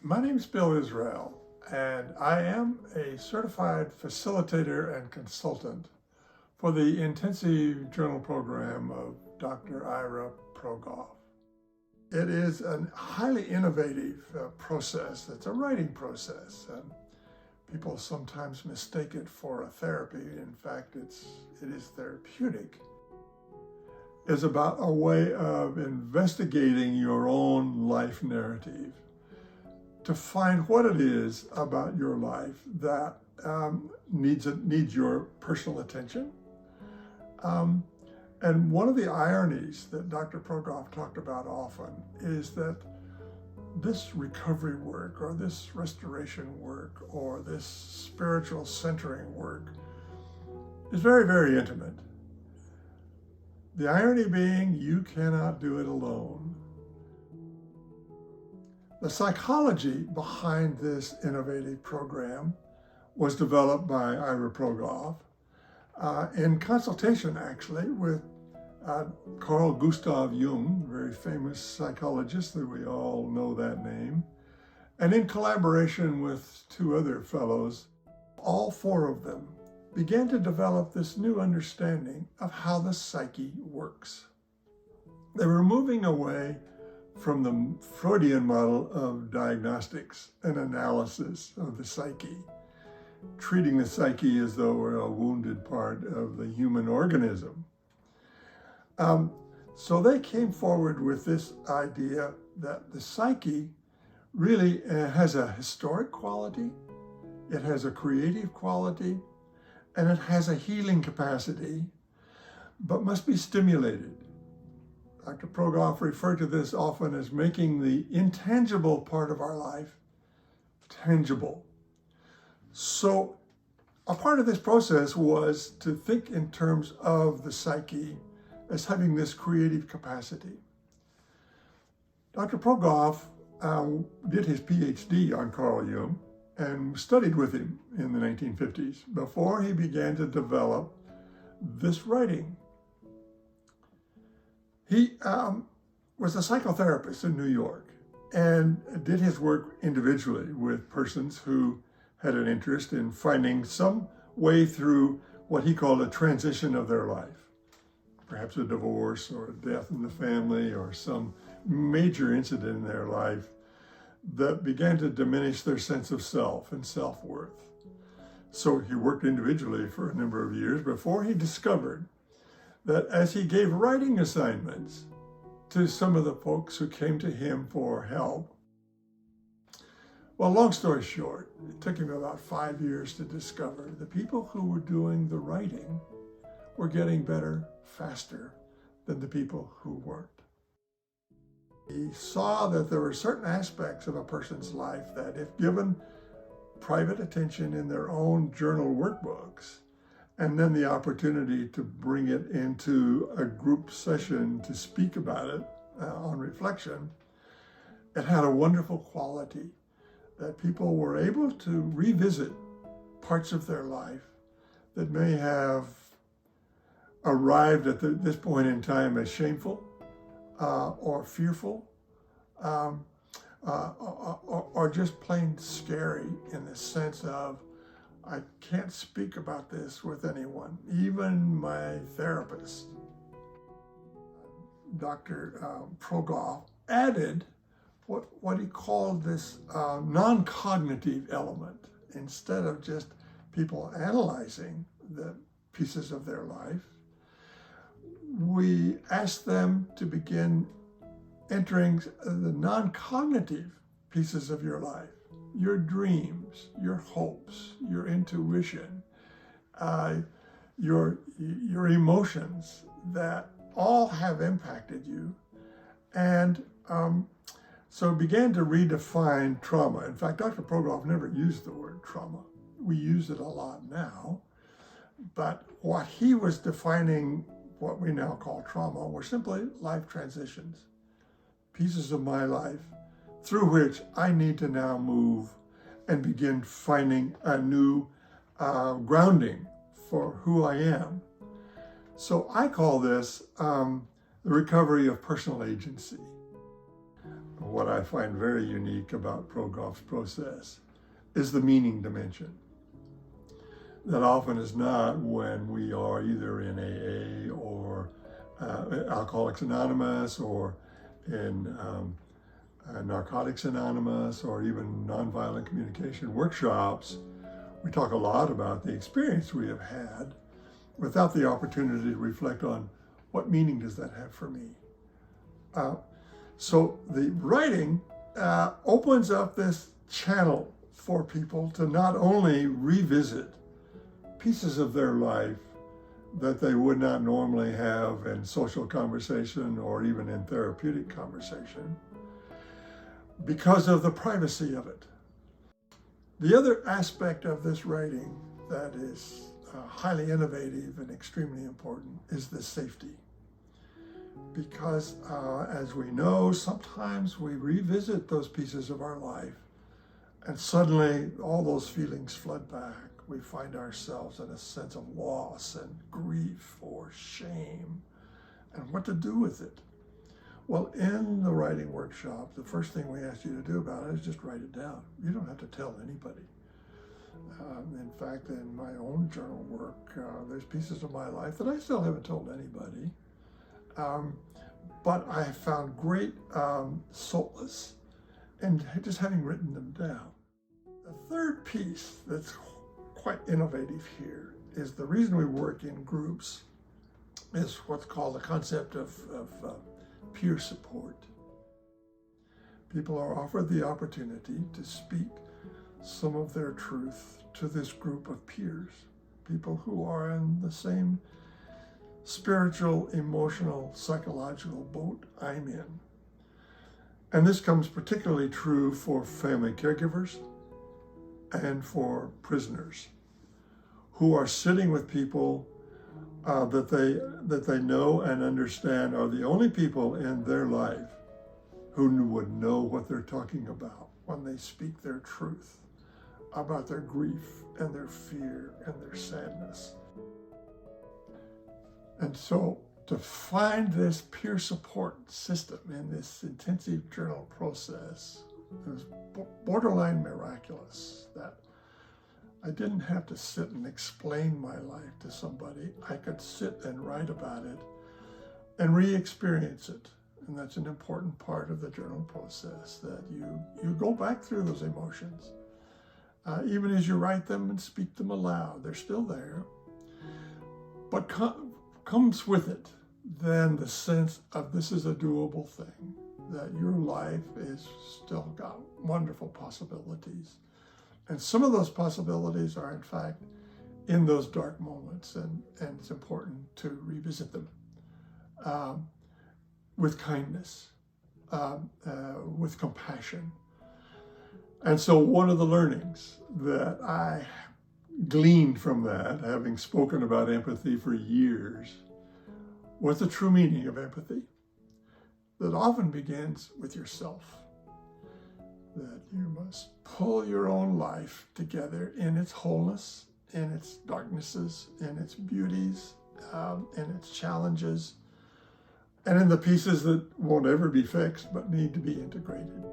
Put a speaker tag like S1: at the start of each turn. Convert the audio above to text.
S1: My name is Bill Israel, and I am a certified facilitator and consultant for the intensive journal program of Dr. Ira Progoff. It is a highly innovative process. It's a writing process, and people sometimes mistake it for a therapy. In fact, it is therapeutic. It's about a way of investigating your own life narrative to find what it is about your life that needs your personal attention. And one of the ironies that Dr. Progoff talked about often is that this recovery work or this restoration work or this spiritual centering work is very, very intimate. The irony being you cannot do it alone. The psychology behind this innovative program was developed by Ira Progoff in consultation, actually, with Carl Gustav Jung, a very famous psychologist that we all know that name, and in collaboration with two other fellows. All four of them began to develop this new understanding of how the psyche works. They were moving away from the Freudian model of diagnostics and analysis of the psyche, treating the psyche as though we're a wounded part of the human organism. So they came forward with this idea that the psyche really has a historic quality, it has a creative quality, and it has a healing capacity, but must be stimulated. Dr. Progoff referred to this often as making the intangible part of our life tangible. So a part of this process was to think in terms of the psyche as having this creative capacity. Dr. Progoff did his PhD on Carl Jung and studied with him in the 1950s before he began to develop this writing. He was a psychotherapist in New York and did his work individually with persons who had an interest in finding some way through what he called a transition of their life, perhaps a divorce or a death in the family or some major incident in their life that began to diminish their sense of self and self-worth. So he worked individually for a number of years before he discovered that as he gave writing assignments to some of the folks who came to him for help, well, long story short, it took him about 5 years to discover the people who were doing the writing were getting better faster than the people who weren't. He saw that there were certain aspects of a person's life that, if given private attention in their own journal workbooks, and then the opportunity to bring it into a group session to speak about it on reflection, it had a wonderful quality that people were able to revisit parts of their life that may have arrived at this point in time as shameful or fearful or just plain scary in the sense of, I can't speak about this with anyone, even my therapist. Dr. Progoff added what he called this non-cognitive element. Instead of just people analyzing the pieces of their life, we asked them to begin entering the non-cognitive pieces of your life. Your dreams, your hopes, your intuition, your emotions that all have impacted you. And so began to redefine trauma. In fact, Dr. Progoff never used the word trauma. We use it a lot now. But what he was defining, what we now call trauma, were simply life transitions, pieces of my life through which I need to now move and begin finding a new grounding for who I am. So I call this the recovery of personal agency. what I find very unique about Progoff's process is the meaning dimension. That often is not when we are either in AA or Alcoholics Anonymous or in Narcotics Anonymous or even nonviolent communication workshops. We talk a lot about the experience we have had without the opportunity to reflect on what meaning does that have for me. So the writing opens up this channel for people to not only revisit pieces of their life that they would not normally have in social conversation or even in therapeutic conversation because of the privacy of it. The other aspect of this writing that is highly innovative and extremely important is the safety. Because as we know, sometimes we revisit those pieces of our life and suddenly all those feelings flood back. We find ourselves in a sense of loss and grief or shame and what to do with it. Well, in the writing workshop, the first thing we ask you to do about it is just write it down. You don't have to tell anybody. In fact, in my own journal work, there's pieces of my life that I still haven't told anybody. But I found great solace in just having written them down. The third piece that's quite innovative here is the reason we work in groups is what's called the concept of peer support. People are offered the opportunity to speak some of their truth to this group of peers, people who are in the same spiritual, emotional, psychological boat I'm in. And this comes particularly true for family caregivers and for prisoners who are sitting with people that they know and understand are the only people in their life who would know what they're talking about when they speak their truth about their grief and their fear and their sadness. And so to find this peer support system in this intensive journal process is borderline miraculous, that I didn't have to sit and explain my life to somebody. I could sit and write about it and re-experience it. And that's an important part of the journal process, that you go back through those emotions. Even as you write them and speak them aloud, they're still there. But comes with it then the sense of this is a doable thing, that your life is still got wonderful possibilities. And some of those possibilities are in fact in those dark moments, and it's important to revisit them with kindness, with compassion. And so one of the learnings that I gleaned from that, having spoken about empathy for years, was the true meaning of empathy that often begins with yourself. That you must pull your own life together in its wholeness, in its darknesses, in its beauties, in its challenges, and in the pieces that won't ever be fixed but need to be integrated.